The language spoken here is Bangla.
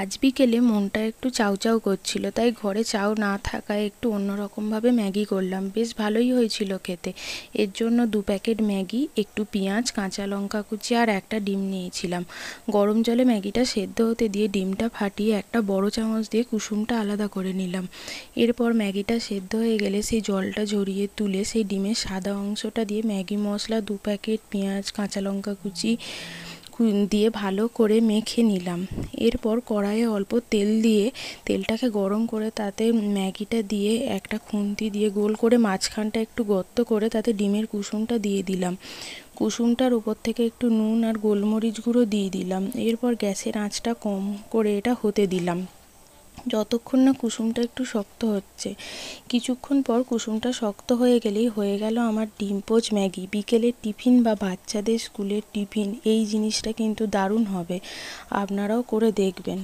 আজ বিকেলে মনটা একটু চাউ করছিল, তাই ঘরে চাউ না থাকায় একটু অন্যরকমভাবে ম্যাগি করলাম। বেশ ভালোই হয়েছিল খেতে। এর জন্য 2 প্যাকেট ম্যাগি, একটু পেঁয়াজ, কাঁচা লঙ্কা কুচি আর একটা ডিম নিয়েছিলাম। গরম জলে ম্যাগিটা সেদ্ধ হতে দিয়ে ডিমটা ফাটিয়ে একটা বড় চামচ দিয়ে কুসুমটা আলাদা করে নিলাম। এরপর ম্যাগিটা সেদ্ধ হয়ে গেলে সেই জলটা ঝরিয়ে তুলে সেই ডিমের সাদা অংশটা দিয়ে ম্যাগি মশলা, 2 প্যাকেট পেঁয়াজ, কাঁচা লঙ্কা কুচি দিয়ে ভালো করে মেখে নিলাম। এরপর কড়াইয়ে অল্প তেল দিয়ে তেলটাকে গরম করে তাতে ম্যাগিটা দিয়ে একটা খুন্তি দিয়ে গোল করে মাঝখানটা একটু গর্ত করে তাতে ডিমের কুসুমটা দিয়ে দিলাম। কুসুমটার উপর থেকে একটু নুন আর গোলমরিচ গুঁড়ো দিয়ে দিলাম। এরপর গ্যাসের আঁচটা কম করে এটা হতে দিলাম যতক্ষণ না কুসুমটা একটু শক্ত হচ্ছে। কিছুক্ষণ পর কুসুমটা শক্ত হয়ে গেলেই হয়ে গেল আমার ডিম পোচ ম্যাগি। বিকেলের টিফিন বা বাচ্চাদের স্কুলের টিফিন এই জিনিসটা কিন্তু দারুণ হবে, আপনারাও করে দেখবেন।